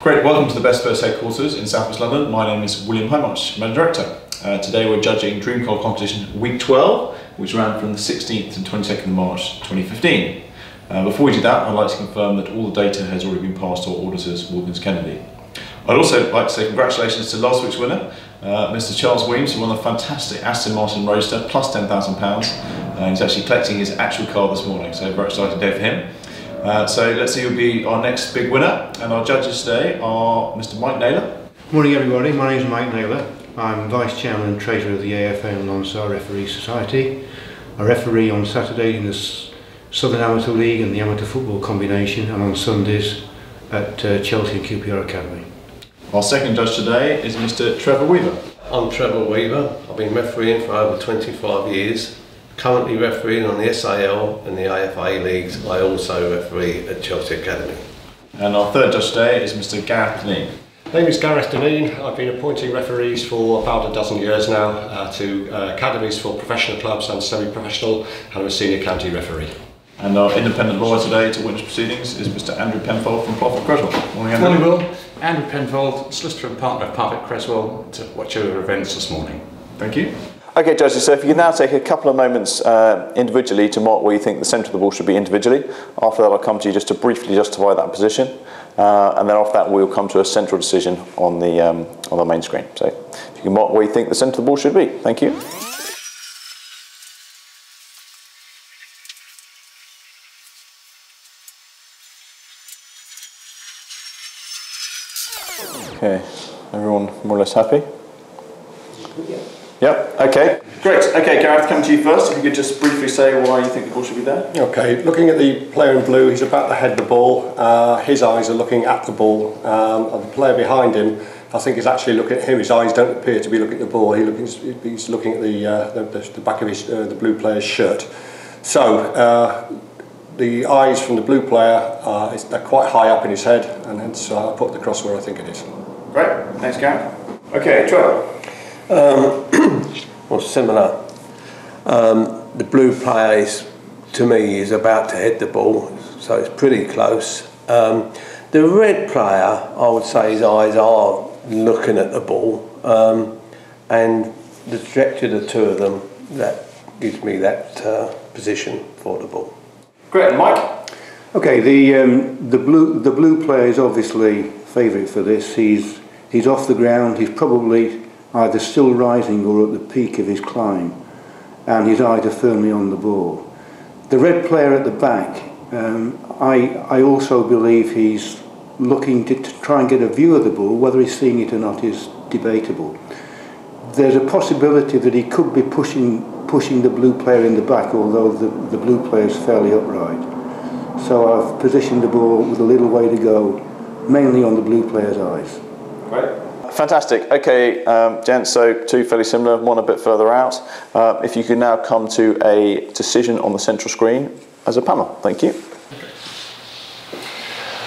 Great, welcome to the Best First headquarters in South West London. My name is William Hymarch, Managing Director. Today we're judging Dream Car Competition Week 12, which ran from the 16th to 22nd of March 2015. Before we do that, I'd like to confirm that all the data has already been passed to our auditors, Morgans Kennedy. I'd also like to say congratulations to last week's winner, Mr. Charles Weems, who won the fantastic Aston Martin Roadster plus £10,000. He's actually collecting his actual car this morning, so very exciting day for him. So let's see who'll be our next big winner, and our judges today are Mr. Mike Naylor. Morning everybody, my name is Mike Naylor. I'm Vice Chairman and Treasurer of the AFA and Lonsar Referee Society. I referee on Saturday in the Southern Amateur League and the Amateur Football Combination, and on Sundays at Chelsea and QPR Academy. Our second judge today is Mr. Trevor Weaver. I'm Trevor Weaver. I've been refereeing for over 25 years. Currently refereeing on the SAL and the AFA leagues. I also referee at Chelsea Academy. And our third judge today is Mr. Gareth Deneen. My name is Gareth Deneen. I've been appointing referees for about a dozen years now to academies for professional clubs and semi-professional, and I'm a senior county referee. And our independent lawyer today to witness proceedings is Mr. Andrew Penfold from Parfitt Creswell. Morning, Andrew. Morning, Will. Andrew Penfold, solicitor and partner of Parfitt Creswell, to watch over events this morning. Thank you. Okay, judges, so if you can now take a couple of moments individually to mark where you think the centre of the ball should be individually. After that, I'll come to you just to briefly justify that position. And then after that, we'll come to a central decision on the main screen. So if you can mark where you think the centre of the ball should be. Thank you. Okay, everyone more or less happy? Yep, okay, great. Okay, Gareth, coming to you first. If you could just briefly say why you think the ball should be there. Okay, looking at the player in blue, he's about to head the ball. His eyes are looking at the ball. And the player behind him, I think, is actually looking at him. His eyes don't appear to be looking at the ball. He's looking at the back of his the blue player's shirt. So the eyes from the blue player, they're quite high up in his head, and hence I put the cross where I think it is. Great, thanks, Gareth. Okay, Trevor. Well, similar. The blue player is, to me, is about to hit the ball, so it's pretty close. The red player, I would say his eyes are looking at the ball, and the trajectory of the two of them, that gives me that position for the ball. Great, Mike. Okay, the blue player is obviously favourite for this. He's off the ground. He's probably either still rising or at the peak of his climb, and his eyes are firmly on the ball. The red player at the back, I also believe he's looking to try and get a view of the ball. Whether he's seeing it or not is debatable. There's a possibility that he could be pushing the blue player in the back, although the blue player is fairly upright. So I've positioned the ball with a little way to go, mainly on the blue player's eyes. Great. Fantastic. Okay, gents, so two fairly similar, one a bit further out. If you could now come to a decision on the central screen as a panel. Thank you.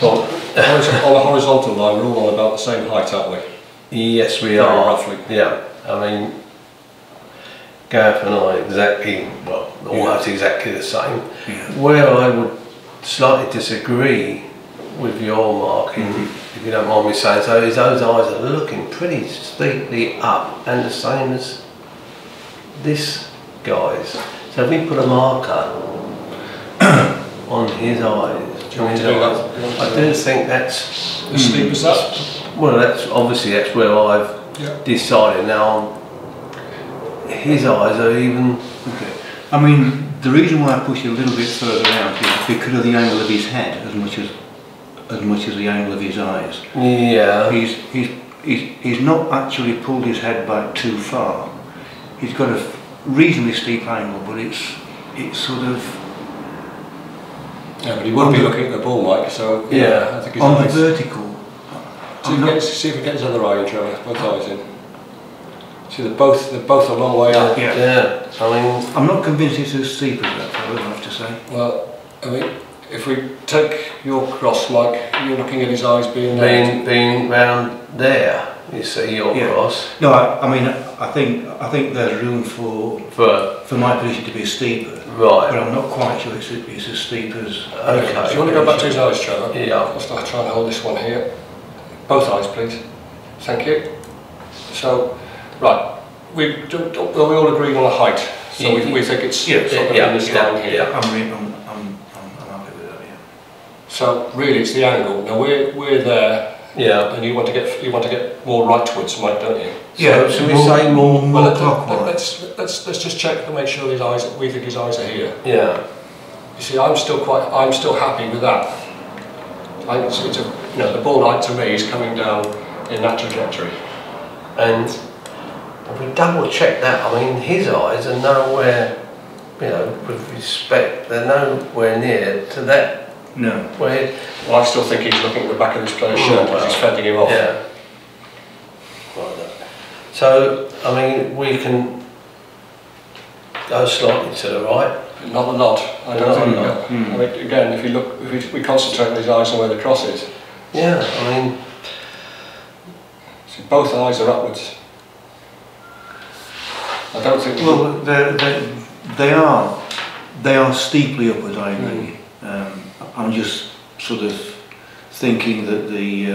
Well, on a horizontal line, we're all on about the same height, aren't we? Yes, we Very are. roughly. Yeah, I mean, Gareth and I exactly, well, almost exactly the same. Yeah. Where I would slightly disagree with your marking, if you don't mind me saying so, is those eyes are looking pretty steeply up, and the same as this guy's. So if we put a marker on his eyes, I do think that's As steep as that? well. That's where I've decided now. His eyes are even. Okay. I mean, the reason why I push it a little bit further out is because of the angle of his head, as much as the angle of his eyes. Yeah. He's not actually pulled his head back too far. He's got a reasonably steep angle, but it's sort of. Yeah, but he would be looking at the ball, Mike. So yeah, I think his on eyes. the vertical. See if we get his other eye in, Trevor. Both eyes in. See, they're both a long way out. Yeah. I mean, I'm not convinced it's as steep as that, I have to say. Well, I mean, if we take your cross, Mike, you're looking at his eyes being round there. You see your cross. No, I mean, I think there's room for my position to be steeper. Right. But I'm not quite sure it's as steep as. Okay. Do you want to go back to his eyes, Trevor? Yeah. I'll try and hold this one here. Both eyes, please. Thank you. So, right, we all agree on the height. So we think it's sort of in this line here. I'm happy with that. Yeah. So really, it's the angle. Now we're there. Yeah. And you want to get more rightwards, Mike, don't you? Yeah. So we say more clockwise. Let's just check to make sure we think his eyes are here. Yeah. You see, I'm still happy with that. The ball height to me is coming down in that trajectory. And we double check that. I mean, his eyes are nowhere, with respect, they're nowhere near to that. No. Well, I still think he's looking at the back of his player's shirt because he's fending him off. Yeah. So, I mean, we can go slightly to the right. Not a lot. I don't think. I mean, again, if we concentrate on his eyes and where the cross is. Yeah. I mean, so both eyes are upwards. I don't think. Well, they are steeply upward, I agree. I'm just sort of thinking that the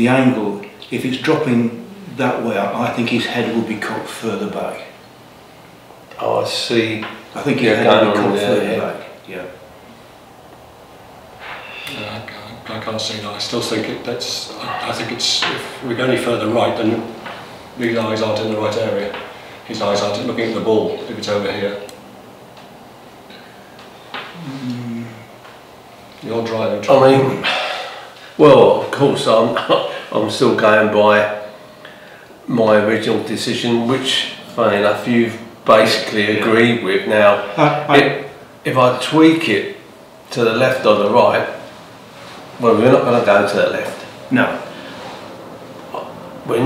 angle, if it's dropping that way, I think his head will be cocked further back. Oh, I see. I think his head will be cocked further back. Yeah. I can't see that. I still think I think it's. If we go any further right, then these eyes aren't in the right area. His eyes aren't looking at the ball if it's over here. You're driving. I mean, well, of course, I'm still going by my original decision, which, funny enough, you've basically agreed with. Now, if I tweak it to the left or the right, well, we're not going to go to the left. No. We're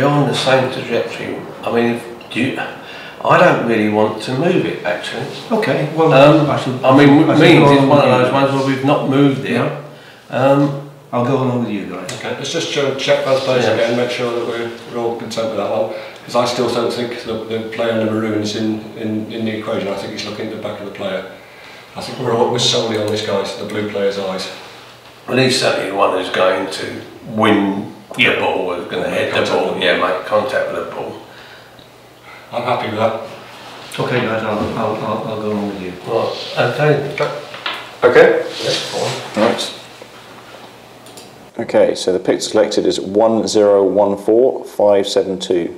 on the same trajectory. I mean, I don't really want to move it, actually. Okay, well, I mean, it means it's one of those ones where we've not moved it. Yeah. I'll go along with you guys. Okay, let's just check both players again, make sure that we're all content with that one. Because I still don't think the player in the maroon is in the equation. I think he's looking at the back of the player. I think we're solely on this guy's, the blue player's eyes. Well, he's certainly the one who's going to win the ball, who's going to head the ball, make contact with the ball. I'm happy with that. Okay, guys, I'll go along with you. Right, Okay. that's fine. Right. Okay, so the picture selected is 1014572.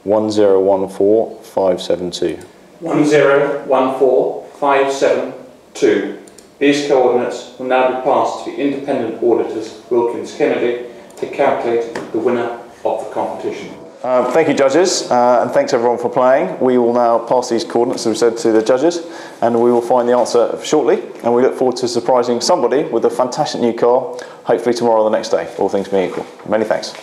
1014572. 1014572. These coordinates will now be passed to the independent auditors, Wilkins Kennedy, to calculate the winner of the competition. Thank you, judges, and thanks everyone for playing. We will now pass these coordinates, as we said, to the judges, and we will find the answer shortly. And we look forward to surprising somebody with a fantastic new car, hopefully tomorrow or the next day, all things being equal. Many thanks.